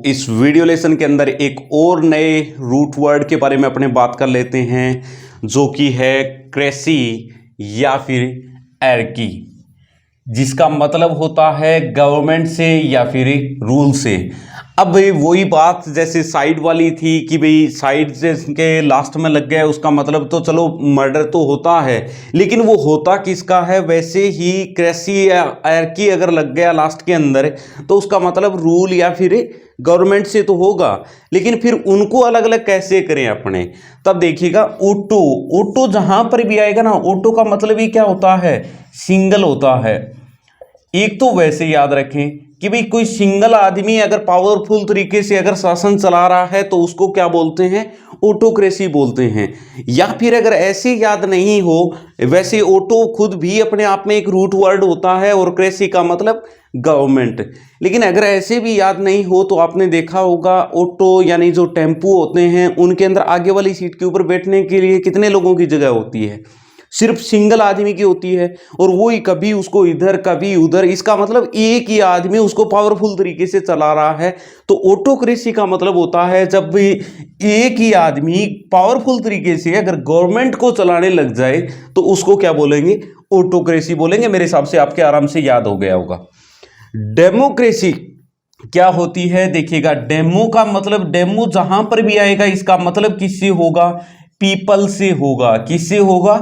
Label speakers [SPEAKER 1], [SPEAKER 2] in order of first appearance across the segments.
[SPEAKER 1] इस video lesson के अंदर एक और नए रूट वर्ड के बारे में अपने बात कर लेते हैं, जो कि है क्रेसी या फिर एर्की, जिसका मतलब होता है गवर्नमेंट से या फिर रूल से। अब भाई वही बात जैसे साइड वाली थी कि भाई साइड के लास्ट में लग गया, उसका मतलब तो चलो मर्डर तो होता है, लेकिन वो होता किसका है। वैसे ही क्रेसी या एर्की अगर लग गया लास्ट के अंदर तो उसका मतलब रूल या फिर गवर्नमेंट से तो होगा, लेकिन फिर उनको अलग अलग कैसे करें अपने। तब देखिएगा ओटो, ओटो जहां पर भी आएगा ना, ओटो का मतलब ही क्या होता है, सिंगल होता है। एक तो वैसे याद रखें कि भाई कोई सिंगल आदमी अगर पावरफुल तरीके से अगर शासन चला रहा है तो उसको क्या बोलते हैं, ऑटोक्रेसी बोलते हैं। या फिर अगर ऐसे याद नहीं हो, वैसे ऑटो खुद भी अपने आप में एक रूट वर्ड होता है और क्रेसी का मतलब गवर्नमेंट। लेकिन अगर ऐसे भी याद नहीं हो तो आपने देखा होगा ऑटो यानी जो टेम्पू होते हैं उनके अंदर आगे वाली सीट के ऊपर बैठने के लिए कितने लोगों की जगह होती है, सिर्फ सिंगल आदमी की होती है, और वो ही कभी उसको इधर कभी उधर। इसका मतलब एक ही आदमी उसको पावरफुल तरीके से चला रहा है। तो ऑटोक्रेसी का मतलब होता है जब भी एक ही आदमी पावरफुल तरीके से अगर गवर्नमेंट को चलाने लग जाए तो उसको क्या बोलेंगे, ऑटोक्रेसी बोलेंगे। मेरे हिसाब से आपके आराम से याद हो गया होगा। डेमोक्रेसी क्या होती है, देखिएगा डेमो का मतलब, डेमो जहां पर भी आएगा इसका मतलब किससे होगा, पीपल से होगा। किससे होगा,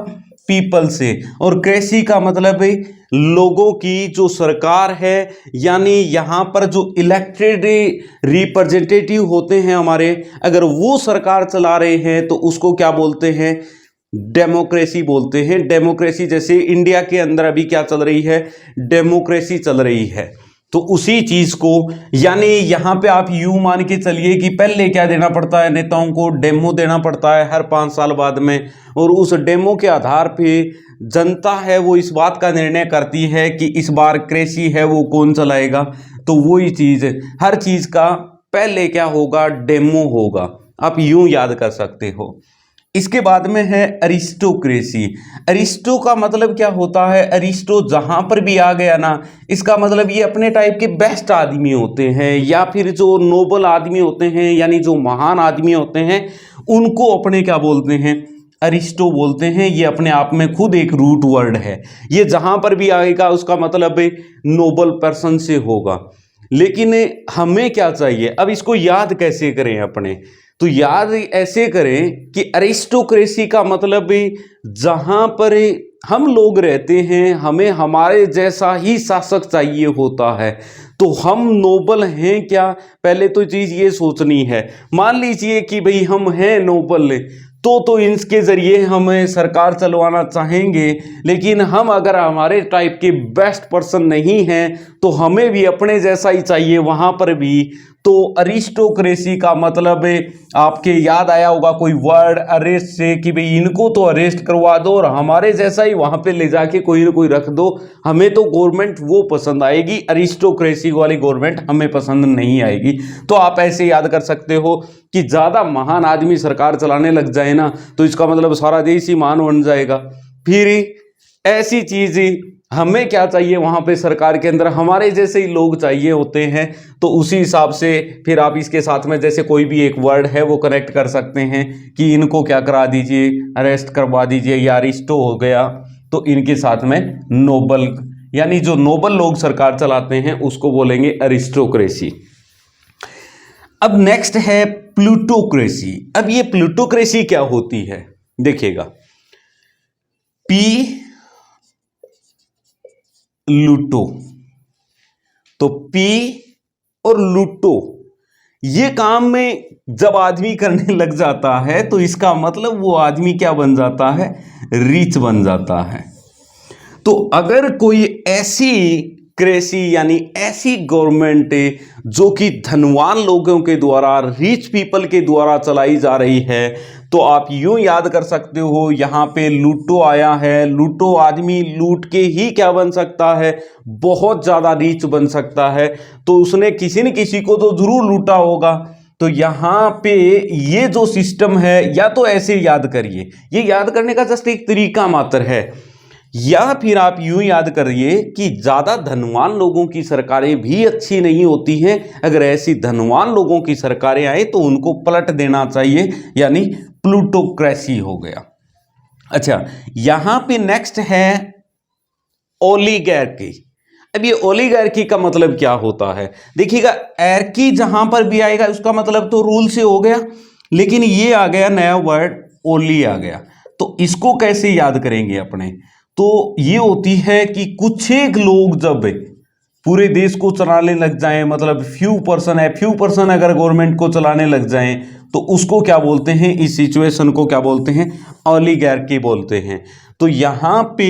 [SPEAKER 1] पीपल से। और क्रेसी का मतलब है लोगों की जो सरकार है, यानी यहां पर जो इलेक्टेड रिप्रेजेंटेटिव होते हैं हमारे, अगर वो सरकार चला रहे हैं तो उसको क्या बोलते हैं, डेमोक्रेसी बोलते हैं। डेमोक्रेसी जैसे इंडिया के अंदर अभी क्या चल रही है, डेमोक्रेसी चल रही है। तो उसी चीज को, यानी यहां पे आप यूं मान के चलिए कि पहले क्या देना पड़ता है, नेताओं को डेमो देना पड़ता है हर 5 साल बाद में, और उस डेमो के आधार पे जनता है वो इस बात का निर्णय करती है कि इस बार क्रेसी है वो कौन चलाएगा। तो वही चीज, हर चीज का पहले क्या होगा, डेमो होगा। आप यूं याद कर सकते हो। इसके बाद में है अरिस्टोक्रेसी। अरिस्टो का मतलब क्या होता है, अरिस्टो जहां पर भी आ गया ना, इसका मतलब ये अपने टाइप के बेस्ट आदमी होते हैं, या फिर जो नोबल आदमी होते हैं, यानी जो महान आदमी होते हैं, उनको अपने क्या बोलते हैं, अरिस्टो बोलते हैं। ये अपने आप में खुद एक रूट वर्ड है। ये जहां पर भी आएगा उसका मतलब नोबल पर्सन से होगा। लेकिन हमें क्या चाहिए, अब इसको याद कैसे करें अपने, तो याद ऐसे करें कि अरिस्टोक्रेसी का मतलब जहां पर हम लोग रहते हैं, हमें हमारे जैसा ही शासक चाहिए होता है। तो हम नोबल हैं क्या, पहले तो चीज ये सोचनी है। मान लीजिए कि भाई हम हैं नोबल, तो इनके जरिए हम सरकार चलवाना चाहेंगे, लेकिन हम अगर हमारे टाइप के बेस्ट पर्सन नहीं हैं तो हमें भी अपने जैसा ही चाहिए वहां पर भी। तो अरिस्टोक्रेसी का मतलब आपके याद आया होगा कोई वर्ड अरेस्ट से, कि भाई इनको तो अरेस्ट करवा दो और हमारे जैसा ही वहां पे ले जाके कोई ना कोई रख दो, हमें तो गवर्नमेंट वो पसंद आएगी, अरिस्टोक्रेसी वाली गवर्नमेंट हमें पसंद नहीं आएगी। तो आप ऐसे याद कर सकते हो कि ज्यादा महान आदमी सरकार चलाने लग जाए ना तो इसका मतलब सारा देश ही महान बन जाएगा। फिर ऐसी चीज हमें क्या चाहिए वहां पे सरकार के अंदर, हमारे जैसे ही लोग चाहिए होते हैं। तो उसी हिसाब से फिर आप इसके साथ में जैसे कोई भी एक वर्ड है वो कनेक्ट कर सकते हैं कि इनको क्या करा दीजिए, अरेस्ट करवा दीजिए, या अरिस्टो हो गया तो इनके साथ में नोबल, यानी जो नोबल लोग सरकार चलाते हैं उसको बोलेंगे अरिस्टोक्रेसी। अब नेक्स्ट है प्लूटोक्रेसी। अब ये प्लूटोक्रेसी क्या होती है, देखिएगा, पी लूटो, तो पी और लूटो ये काम में जब आदमी करने लग जाता है तो इसका मतलब वो आदमी क्या बन जाता है, रिच बन जाता है। तो अगर कोई ऐसी क्रेसी यानी ऐसी गवर्नमेंट जो कि धनवान लोगों के द्वारा, रिच पीपल के द्वारा चलाई जा रही है, तो आप यूं याद कर सकते हो, यहां पे लूटो आया है। लूटो आदमी लूट के ही क्या बन सकता है, बहुत ज्यादा रिच बन सकता है। तो उसने किसी न किसी को तो जरूर लूटा होगा। तो यहां पे ये जो सिस्टम है, या तो ऐसे याद करिए, ये याद करने का जस्ट एक तरीका मात्र है या फिर आप यूं याद करिए कि ज्यादा धनवान लोगों की सरकारें भी अच्छी नहीं होती हैं। अगर ऐसी धनवान लोगों की सरकारें आए तो उनको पलट देना चाहिए, यानी प्लूटोक्रेसी हो गया। अच्छा, यहां पे नेक्स्ट है ओलिगार्की। अब ये ओलिगार्की का मतलब क्या होता है? देखिएगा, एर्की जहां पर भी आएगा उसका मतलब तो रूल से हो गया, लेकिन ये आ गया नया वर्ड ओली आ गया, तो इसको कैसे याद करेंगे अपने? तो ये होती है कि कुछ एक लोग जब पूरे देश को चलाने लग जाएं, मतलब फ्यू पर्सन अगर गवर्नमेंट को चलाने लग जाएं तो उसको क्या बोलते हैं? इस सिचुएशन को क्या बोलते हैं? ओलिगार्की बोलते हैं। तो यहां पे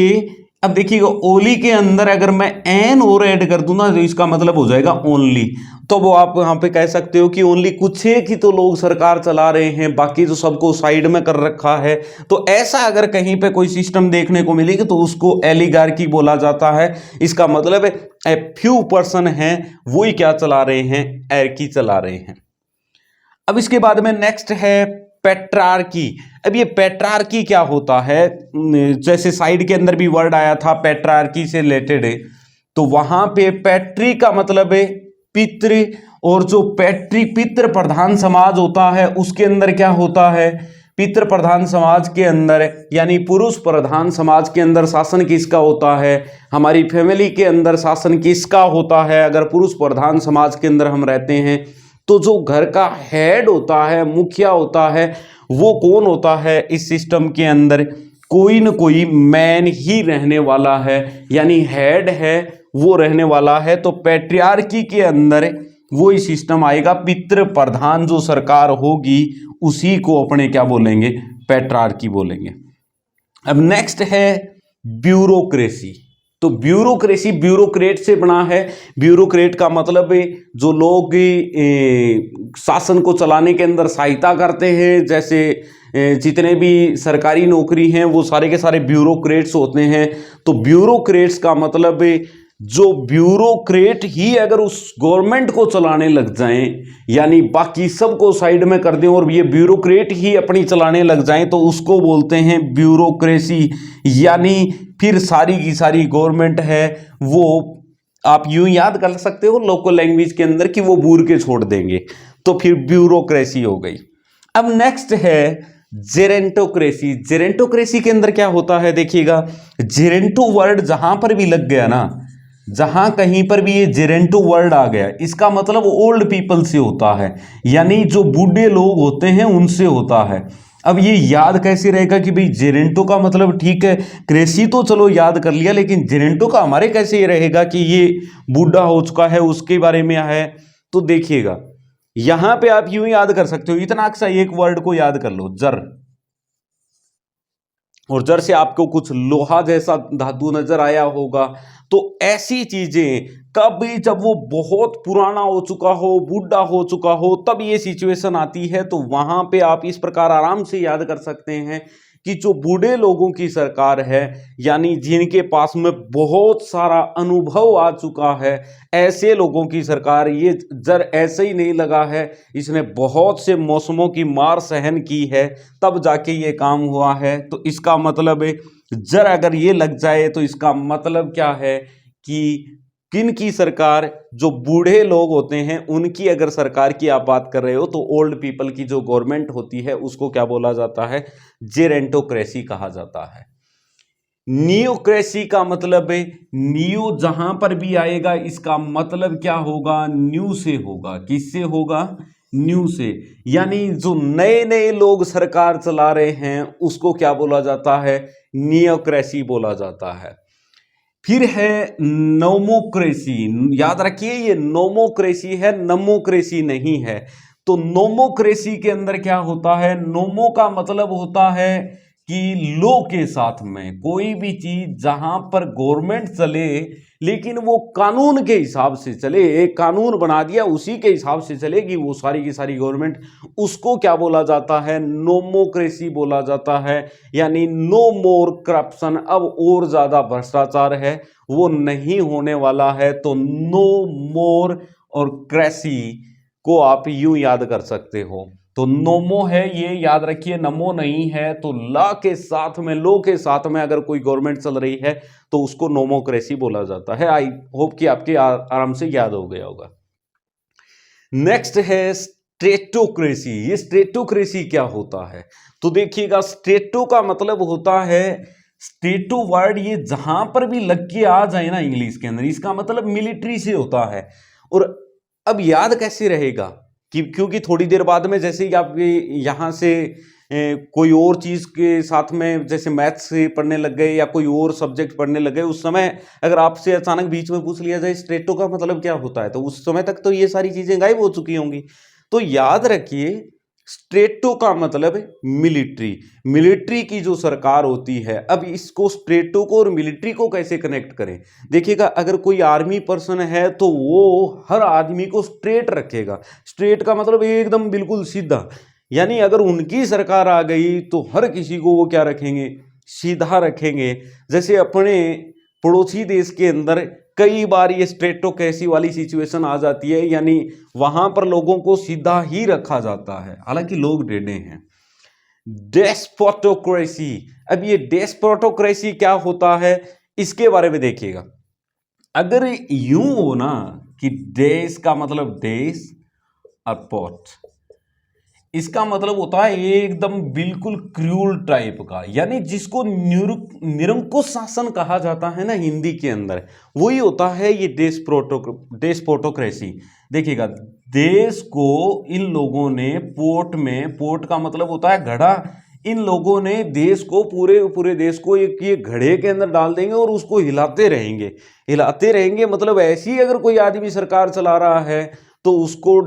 [SPEAKER 1] अब देखिएगा, ओली के अंदर अगर मैं एन और ऐड कर दूं ना तो इसका मतलब हो जाएगा ओनली। तो वो आप यहां पे कह सकते हो कि ओनली कुछ एक ही तो लोग सरकार चला रहे हैं, बाकी तो सबको साइड में कर रखा है। तो ऐसा अगर कहीं पे कोई सिस्टम देखने को मिलेगा तो उसको ओलिगार्की बोला जाता है। इसका मतलब है ए फ्यू पर्सन हैं वही क्या चला रहे हैं? एर्की चला रहे हैं। अब इसके बाद में नेक्स्ट है पेट्रार्की। अब ये पेट्रार्की क्या होता है? जैसे साइड के अंदर भी वर्ड आया था पेट्रार्की से रिलेटेड है, तो वहां पे पैट्री का मतलब है पितृ, और जो पितृ प्रधान समाज होता है उसके अंदर क्या होता है? पितृ प्रधान समाज के अंदर यानी पुरुष प्रधान समाज के अंदर शासन किसका होता है? हमारी फैमिली के अंदर शासन किसका होता है? अगर पुरुष प्रधान समाज के अंदर हम रहते हैं तो जो घर का हेड होता है, मुखिया होता है, वो कौन होता है इस सिस्टम के अंदर? कोई न कोई मैन ही रहने वाला है, यानी हेड है वो रहने वाला है। तो पैट्रियार्की के अंदर वो ही सिस्टम आएगा, पितृ प्रधान जो सरकार होगी उसी को अपने क्या बोलेंगे? पैट्रियार्की बोलेंगे। अब नेक्स्ट है ब्यूरोक्रेसी। तो ब्यूरोक्रेसी ब्यूरोक्रेट से बना है। ब्यूरोक्रेट का मतलब है जो लोग शासन को चलाने के अंदर सहायता करते हैं, जैसे जितने भी सरकारी नौकरी हैं वो सारे के सारे ब्यूरोक्रेट्स होते हैं। तो ब्यूरोक्रेट्स का मतलब है जो ब्यूरोक्रेट ही अगर उस गवर्नमेंट को चलाने लग जाएं, यानी बाकी सबको साइड में कर दें और ये ब्यूरोक्रेट ही अपनी चलाने लग जाएं, तो उसको बोलते हैं ब्यूरोक्रेसी। यानी फिर सारी की सारी गवर्नमेंट है वो आप यूं याद कर सकते हो लोकल लैंग्वेज के अंदर कि वो बूर के छोड़ देंगे, तो फिर ब्यूरोक्रेसी हो गई। अब नेक्स्ट है जेरेंटोक्रेसी। जेरेंटोक्रेसी के अंदर क्या होता है? देखिएगा, जेरेंटो वर्ड जहां पर भी लग गया ना, जहां कहीं पर भी ये जेरेंटो वर्ड आ गया, इसका मतलब ओल्ड पीपल से होता है, यानी जो बूढ़े लोग होते हैं उनसे होता है। अब ये याद कैसे रहेगा कि भाई जेरेंटो का मतलब ठीक है, क्रेसी तो चलो याद कर लिया, लेकिन जेरेंटो का हमारे कैसे ये रहेगा कि ये बूढ़ा हो चुका है उसके बारे में है? तो देखिएगा, यहां पे आप यूं याद कर सकते हो, इतना अक्सर एक वर्ड को याद कर लो, जर, और जर से आपको कुछ लोहा जैसा धातु नजर आया होगा। तो ऐसी चीजें कभी जब वो बहुत पुराना हो चुका हो, बूढ़ा हो चुका हो, तब ये सिचुएशन आती है। तो वहां पे आप इस प्रकार आराम से याद कर सकते हैं कि जो बूढ़े लोगों की सरकार है, यानी जिनके पास में बहुत सारा अनुभव आ चुका है, ऐसे लोगों की सरकार। ये जर ऐसे ही नहीं लगा है, इसने बहुत से मौसमों की मार सहन की है तब जाके ये काम हुआ है। तो इसका मतलब है जर अगर ये लग जाए तो इसका मतलब क्या है कि किन की सरकार, जो बूढ़े लोग होते हैं उनकी अगर सरकार की आप बात कर रहे हो, तो ओल्ड पीपल की जो गवर्नमेंट होती है उसको क्या बोला जाता है? जेरेंटोक्रेसी कहा जाता है। नियोक्रेसी का मतलब है, नियो जहां पर भी आएगा इसका मतलब क्या होगा? न्यू से होगा। किससे होगा? न्यू से। यानी जो नए नए लोग सरकार चला रहे हैं उसको क्या बोला जाता है? नियोक्रेसी बोला जाता है। फिर है नोमोक्रेसी। याद रखिए, ये नोमोक्रेसी है, नमोक्रेसी नहीं है। तो नोमोक्रेसी के अंदर क्या होता है? नोमो का मतलब होता है कि लो के साथ में कोई भी चीज जहां पर गवर्नमेंट चले लेकिन वो कानून के हिसाब से चले, एक कानून बना दिया उसी के हिसाब से चलेगी वो सारी की सारी गवर्नमेंट, उसको क्या बोला जाता है? नोमोक्रेसी बोला जाता है। यानी नो मोर करप्शन, अब और ज्यादा भ्रष्टाचार है वो नहीं होने वाला है। तो नो मोर और क्रेसी को आप यूं याद कर सकते हो। तो नोमो है, ये याद रखिए, नमो नहीं है। तो ला के साथ में, लो के साथ में अगर कोई गवर्नमेंट चल रही है तो उसको नोमोक्रेसी बोला जाता है। आई होप कि आपके आराम से याद हो गया होगा। नेक्स्ट है स्टेटोक्रेसी। ये स्टेटोक्रेसी क्या होता है? तो देखिएगा, स्टेटो का मतलब होता है, स्टेटो वर्ड ये जहां पर भी लग के आ जाए ना इंग्लिश के अंदर, इसका मतलब मिलिट्री से होता है। और अब याद कैसे रहेगा कि क्योंकि थोड़ी देर बाद में जैसे ही आप यहां से कोई और चीज के साथ में जैसे मैथ्स से पढ़ने लग गए या कोई और सब्जेक्ट पढ़ने लग गए, उस समय अगर आपसे अचानक बीच में पूछ लिया जाए स्ट्रेटो का मतलब क्या होता है, तो उस समय तक तो ये सारी चीजें गायब हो चुकी होंगी। तो याद रखिए, स्ट्रेटो का मतलब मिलिट्री, मिलिट्री की जो सरकार होती है। अब इसको स्ट्रेटो को और मिलिट्री को कैसे कनेक्ट करें? देखिएगा, अगर कोई आर्मी पर्सन है तो वो हर आदमी को स्ट्रेट रखेगा। स्ट्रेट का मतलब एकदम बिल्कुल सीधा, यानी अगर उनकी सरकार आ गई तो हर किसी को वो क्या रखेंगे? सीधा रखेंगे। जैसे अपने पड़ोसी देश के अंदर कई बार ये स्ट्रेटोक्रेसी वाली सिचुएशन आ जाती है, यानी वहां पर लोगों को सीधा ही रखा जाता है, हालांकि लोग टेढ़े हैं। डेस्पोटोक्रेसी। अब ये डेस्पोटोक्रेसी क्या होता है, इसके बारे में देखिएगा। अगर यूं हो ना कि देश का मतलब देश और पोट, इसका मतलब होता है एकदम बिल्कुल क्रूल टाइप का, यानी जिसको निरंकुश शासन कहा जाता है ना हिंदी के अंदर, वही होता है ये डेस्पोटोक्रेसी। देखिएगा, देश को इन लोगों ने पोर्ट में, पोर्ट का मतलब होता है घड़ा, इन लोगों ने देश को, पूरे देश को एक ये घड़े के अंदर डाल देंगे और उसको हिलाते रहेंगे, हिलाते रहेंगे। मतलब ऐसी अगर कोई आदमी सरकार चला रहा है तो उसको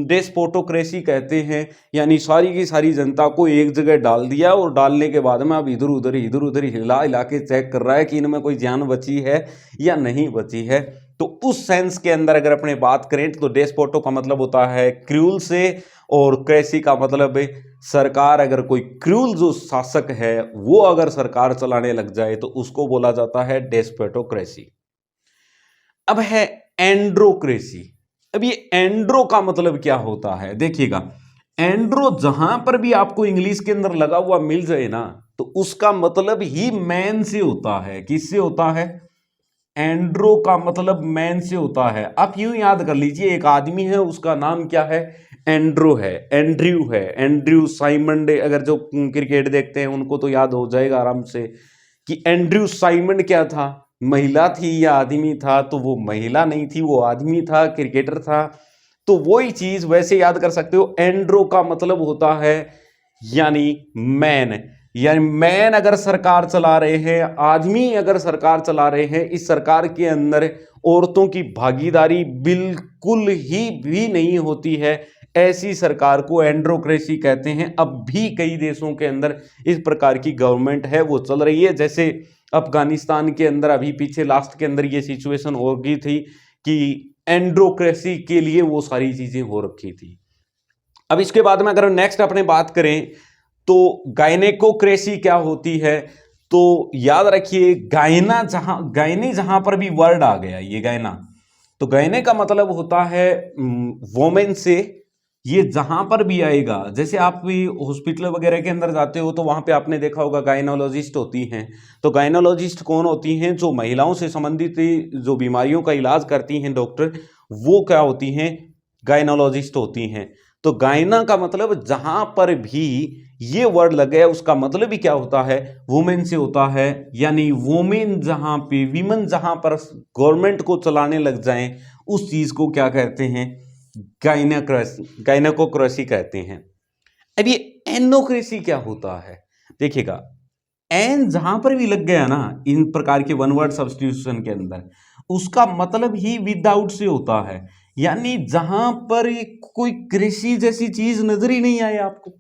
[SPEAKER 1] डेस्पोटोक्रेसी कहते हैं, यानी सारी की सारी जनता को एक जगह डाल दिया और डालने के बाद में अब इधर उधर हिला हिला के चेक कर रहा है कि इनमें कोई जान बची है या नहीं बची है। तो उस सेंस के अंदर अगर अपने बात करें तो डेस्पोटो का मतलब होता है क्रूल से, और क्रेसी का मतलब है सरकार। अगर कोई क्रूल जो शासक है वो अगर सरकार चलाने लग जाए तो उसको बोला जाता है डेस्पोटोक्रेसी। अब है एंड्रोक्रेसी। अब ये एंड्रो का मतलब क्या होता है? देखिएगा, एंड्रो जहां पर भी आपको इंग्लिश के अंदर लगा हुआ मिल जाए ना, तो उसका मतलब ही मैन से होता है। किससे होता है? एंड्रो का मतलब मैन से होता है। आप यूं याद कर लीजिए, एक आदमी है, उसका नाम क्या है? एंड्रो है, एंड्रयू है, एंड्रयू साइमंड। अगर जो क्रिकेट देखते हैं उनको तो याद हो जाएगा आराम से कि एंड्रयू साइमंड क्या था, महिला थी या आदमी था? तो वो महिला नहीं थी, वो आदमी था, क्रिकेटर था। तो वही चीज वैसे याद कर सकते हो, एंड्रो का मतलब होता है यानी मैन। यानी मैन अगर सरकार चला रहे हैं, आदमी अगर सरकार चला रहे हैं, इस सरकार के अंदर औरतों की भागीदारी बिल्कुल ही भी नहीं होती है, ऐसी सरकार को एंड्रोक्रेसी कहते हैं। अब भी कई देशों के अंदर इस प्रकार की गवर्नमेंट है, वो चल रही है। जैसे अफगानिस्तान के अंदर अभी पीछे लास्ट के अंदर ये सिचुएशन हो गई थी कि एंड्रोक्रेसी के लिए वो सारी चीजें हो रखी थी। अब इसके बाद में अगर नेक्स्ट अपने बात करें तो गायनेकोक्रेसी क्या होती है? तो याद रखिए, गायने जहां पर भी वर्ड आ गया, ये गायना, तो गायने का मतलब होता है वोमेन से। ये जहां पर भी आएगा, जैसे आप भी हॉस्पिटल वगैरह के अंदर जाते हो तो वहां पे आपने देखा होगा गायनोलॉजिस्ट होती हैं। तो गायनोलॉजिस्ट कौन होती हैं? जो महिलाओं से संबंधित जो बीमारियों का इलाज करती हैं डॉक्टर, वो क्या होती हैं? गायनोलॉजिस्ट होती हैं। तो गायना का मतलब जहां पर भी ये वर्ड लग गया उसका मतलब ही क्या होता है? वुमेन से होता है। यानी वुमेन जहां पे, विमेन जहां पर गवर्नमेंट को चलाने लग जाएं, उस चीज को क्या कहते हैं? गायनेकोक्रेसी कहते हैं। अब ये एनोक्रेसी क्या होता है? देखिएगा, एन जहां पर भी लग गया ना इन प्रकार के वन वर्ड सब्स्टिट्यूशन के अंदर, उसका मतलब ही विदाउट से होता है। यानी जहां पर कोई कृषि जैसी चीज नजर ही नहीं आए आपको,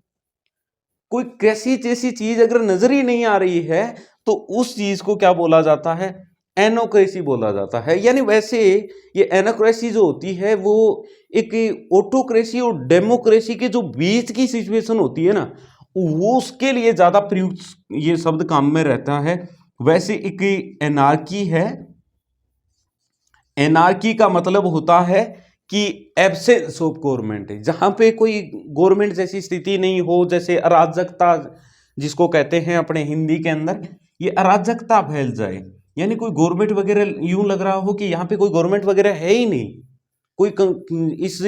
[SPEAKER 1] कोई कृषि जैसी चीज अगर नजर ही नहीं आ रही है तो उस चीज को क्या बोला जाता है? एनोक्रेसी बोला जाता है। यानी वैसे ये एनोक्रेसी जो होती है वो एक ऑटोक्रेसी और डेमोक्रेसी के जो बीच की सिचुएशन होती है ना, वो उसके लिए ज्यादा प्रयुक्त ये शब्द काम में रहता है। वैसे एक एनार्की है, एनार्की का मतलब होता है कि एब्सेंस ऑफ गवर्नमेंट है, जहाँ पे कोई गवर्नमेंट जैसी स्थिति नहीं हो, जैसे अराजकता जिसको कहते हैं अपने हिंदी के अंदर, ये अराजकता फैल जाए, यानी कोई गवर्नमेंट वगैरह यूं लग रहा हो कि यहाँ पे कोई गवर्नमेंट वगैरह है ही नहीं, कोई इस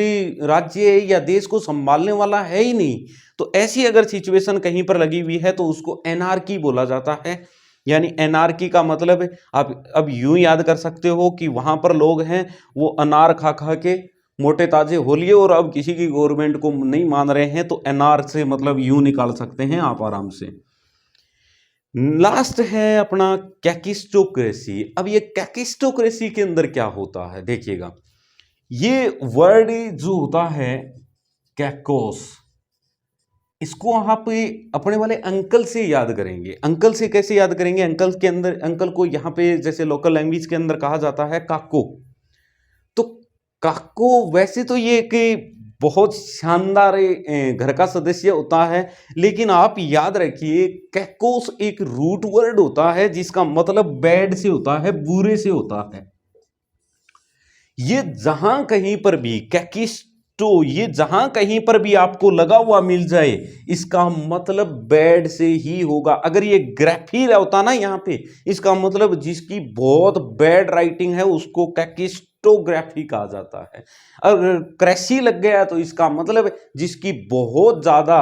[SPEAKER 1] राज्य या देश को संभालने वाला है ही नहीं। तो ऐसी अगर सिचुएशन कहीं पर लगी हुई है तो उसको एनार्की बोला जाता है। यानी एनार्की का मतलब आप अब यूं याद कर सकते हो कि वहां पर लोग हैं वो अनार खा खा के मोटे ताजे हो लिए और अब किसी की गवर्नमेंट को नहीं मान रहे हैं, तो एनार से मतलब यूं निकाल सकते हैं आप आराम से। लास्ट है अपना कैकिस्टोक्रेसी। अब ये कैकिस्टोक्रेसी के अंदर क्या होता है देखिएगा, ये वर्ड जो होता है कैकोस, इसको आप अपने वाले अंकल से याद करेंगे। अंकल से कैसे याद करेंगे, अंकल के अंदर, अंकल को यहाँ पे जैसे लोकल लैंग्वेज के अंदर कहा जाता है काको। तो काको वैसे तो ये एक बहुत शानदार घर का सदस्य होता है, लेकिन आप याद रखिए कैकोस एक रूट वर्ड होता है जिसका मतलब बैड से होता है, बुरे से होता है। ये जहां कहीं पर भी कैकिस्टो, ये जहां कहीं पर भी आपको लगा हुआ मिल जाए, इसका मतलब बैड से ही होगा। अगर ये ग्राफी होता ना यहाँ पे, इसका मतलब जिसकी बहुत बैड राइटिंग है उसको कैकिस्टोग्राफी कहा जाता है। अगर क्रैसी लग गया तो इसका मतलब जिसकी बहुत ज्यादा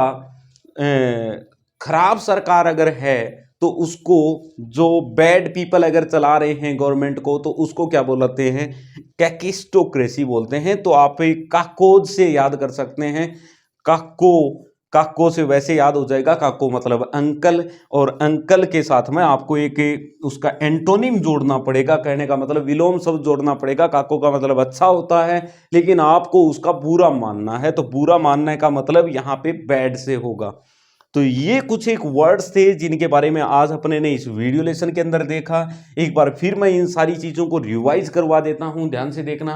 [SPEAKER 1] खराब सरकार अगर है तो उसको, जो बैड पीपल अगर चला रहे हैं गवर्नमेंट को, तो उसको क्या बोलते हैं, कैकिस्टोक्रेसी बोलते हैं। तो आप काकोज से याद कर सकते हैं, काको, काको से वैसे याद हो जाएगा, काको मतलब अंकल, और अंकल के साथ में आपको एक उसका एंटोनिम जोड़ना पड़ेगा, कहने का मतलब विलोम शब्द जोड़ना पड़ेगा। काको का मतलब अच्छा होता है, लेकिन आपको उसका बुरा मानना है, तो बुरा मानने का मतलब यहाँ पे बैड से होगा। तो ये कुछ एक वर्ड्स थे जिनके बारे में आज अपने ने इस वीडियो लेसन के अंदर देखा। एक बार फिर मैं इन सारी चीजों को रिवाइज करवा देता हूं, ध्यान से देखना।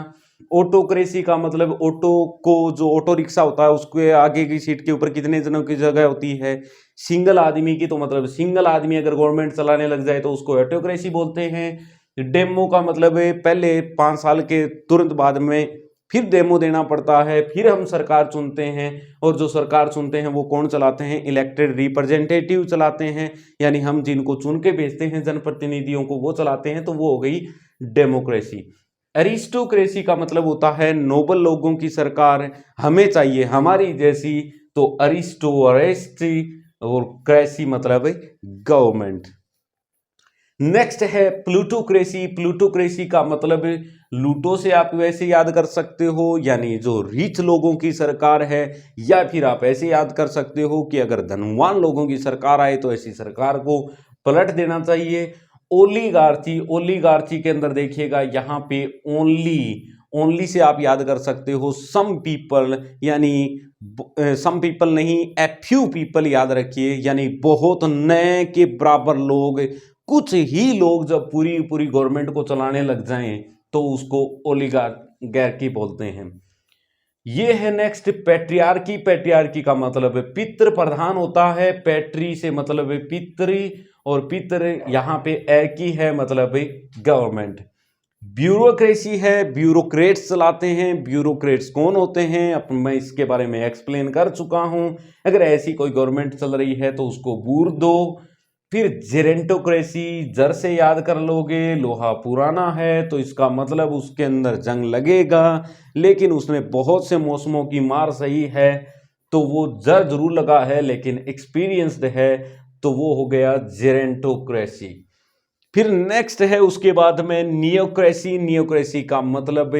[SPEAKER 1] ऑटोक्रेसी का मतलब, ऑटो को जो ऑटो रिक्शा होता है उसके आगे की सीट के ऊपर कितने जनों की जगह होती है, सिंगल आदमी की, तो मतलब सिंगल आदमी अगर गवर्नमेंट चलाने लग जाए तो उसको ऑटोक्रेसी बोलते हैं। डेमो का मतलब है पहले 5 साल के तुरंत बाद में फिर डेमो देना पड़ता है, फिर हम सरकार चुनते हैं, और जो सरकार चुनते हैं वो कौन चलाते हैं, इलेक्टेड रिप्रेजेंटेटिव चलाते हैं, यानी हम जिनको चुन के भेजते हैं जनप्रतिनिधियों को वो चलाते हैं, तो वो हो गई डेमोक्रेसी। एरिस्टोक्रेसी का मतलब होता है नोबल लोगों की सरकार, हमें चाहिए हमारी जैसी, तो अरिस्टोक्रेसी, और क्रेसी मतलब गवर्नमेंट। नेक्स्ट है प्लूटोक्रेसी। प्लूटोक्रेसी का मतलब लूटो से आप वैसे याद कर सकते हो, यानी जो रिच लोगों की सरकार है, या फिर आप ऐसे याद कर सकते हो कि अगर धनवान लोगों की सरकार आए तो ऐसी सरकार को पलट देना चाहिए। ओलीगार्ची, ओलीगार्ची के अंदर देखिएगा यहाँ पे ओनली से आप याद कर सकते हो सम पीपल, यानी सम पीपल नहीं, ए फ्यू पीपल याद रखिए, यानी बहुत नए के बराबर लोग, कुछ ही लोग जब पूरी गवर्नमेंट को चलाने लग जाएं तो उसको ओलिगार्की बोलते हैं। ये है नेक्स्ट पैट्रियार्की। पैट्रियार्की का मतलब है पितृ प्रधान होता है, पैट्री से मतलब है पितृ, और पितृ यहाँ पे एर्की है मतलब है गवर्नमेंट। ब्यूरोक्रेसी है, ब्यूरोक्रेट्स चलाते हैं। ब्यूरोक्रेट्स कौन होते हैं अब मैं इसके बारे में एक्सप्लेन कर चुका हूं। अगर ऐसी कोई गवर्नमेंट चल रही है तो उसको बूर दो। फिर जेरेंटोक्रेसी, जर से याद कर लोगे, लोहा पुराना है तो इसका मतलब उसके अंदर जंग लगेगा, लेकिन उसने बहुत से मौसमों की मार सही है, तो वो जर जरूर लगा है लेकिन एक्सपीरियंस्ड है, तो वो हो गया जेरेंटोक्रेसी। फिर नेक्स्ट है उसके बाद में नियोक्रेसी। नियोक्रेसी का मतलब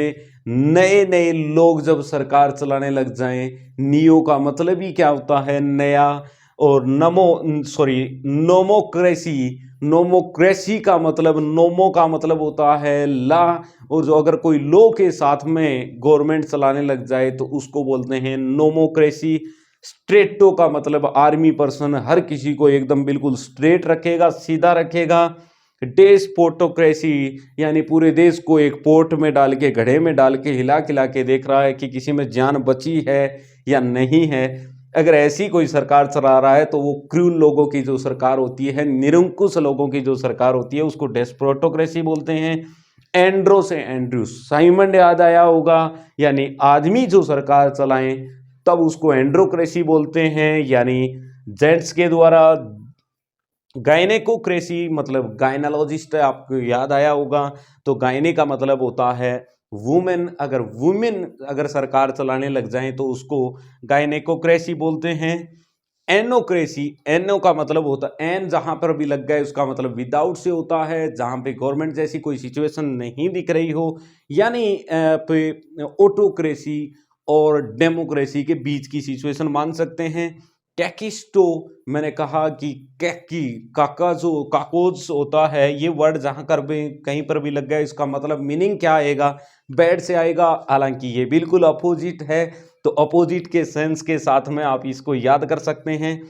[SPEAKER 1] नए नए लोग जब सरकार चलाने लग जाएं। नियो का मतलब ही क्या होता है, नया, और नोमोक्रेसी, नोमोक्रेसी का मतलब, नोमो का मतलब होता है ला, और जो अगर कोई लो के साथ में गवर्नमेंट चलाने लग जाए तो उसको बोलते हैं नोमोक्रेसी। स्ट्रेटो का मतलब आर्मी पर्सन, हर किसी को एकदम बिल्कुल स्ट्रेट रखेगा, सीधा रखेगा। डेस्पोटोक्रेसी, यानी पूरे देश को एक पोर्ट में डाल के, घड़े में डाल के हिला खिला के देख रहा है कि किसी में जान बची है या नहीं है। अगर ऐसी कोई सरकार चला रहा है तो वो क्रूल लोगों की जो सरकार होती है, निरंकुश लोगों की जो सरकार होती है, उसको डेस्पोटोक्रेसी बोलते हैं। एंड्रो से एंड्रयू, साइमंड याद आया होगा, यानी आदमी जो सरकार चलाएं तब उसको एंड्रोक्रेसी बोलते हैं, यानी जेंट्स के द्वारा। गायनेकोक्रेसी मतलब गायनोलॉजिस्ट, आपको याद आया होगा, तो गायने का मतलब होता है वुमेन। अगर वुमेन अगर सरकार चलाने लग जाएं तो उसको गायनेकोक्रेसी बोलते हैं। एनोक्रेसी, एनो का मतलब होता है, एन जहां पर भी लग गए उसका मतलब विदाउट से होता है, जहां पे गवर्नमेंट जैसी कोई सिचुएशन नहीं दिख रही हो, यानी ऑटोक्रेसी और डेमोक्रेसी के बीच की सिचुएशन मान सकते हैं। कैकिस्टो, मैंने कहा कि कैकी, काका जो काकोज होता है, ये वर्ड जहां कर भी कहीं पर भी लग गया इसका मतलब मीनिंग क्या आएगा, बैड से आएगा, हालांकि ये बिल्कुल अपोजिट है। तो अपोजिट के सेंस के साथ में आप इसको याद कर सकते हैं।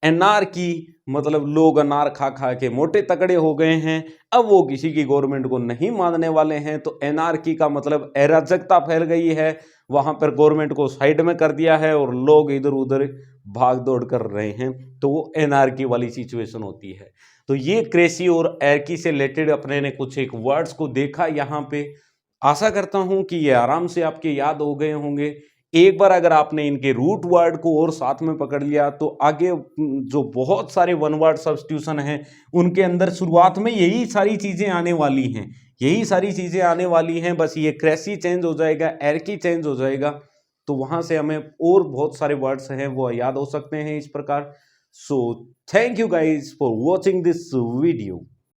[SPEAKER 1] एनार्की मतलब लोग अनार खा खा के मोटे तगड़े हो गए हैं, अब वो किसी की गवर्नमेंट को नहीं मानने वाले हैं, तो एनार्की का मतलब अराजकता फैल गई है, वहां पर गवर्नमेंट को साइड में कर दिया है और लोग इधर उधर भाग दौड़ कर रहे हैं, तो वो एनार्की वाली सिचुएशन होती है। तो ये क्रेसी और एर्की से रिलेटेड अपने ने कुछ एक वर्ड्स को देखा यहाँ पे। आशा करता हूं कि ये आराम से आपके याद हो गए होंगे। एक बार अगर आपने इनके रूट वर्ड को और साथ में पकड़ लिया तो आगे जो बहुत सारे वन वर्ड सब्स्टिट्यूशन हैं उनके अंदर शुरुआत में यही सारी चीजें आने वाली हैं, यही सारी चीजें आने वाली हैं। बस ये क्रेसी चेंज हो जाएगा, एर्की चेंज हो जाएगा, तो वहां से हमें और बहुत सारे वर्ड्स हैं वो याद हो सकते हैं इस प्रकार। So thank you guys for watching this video.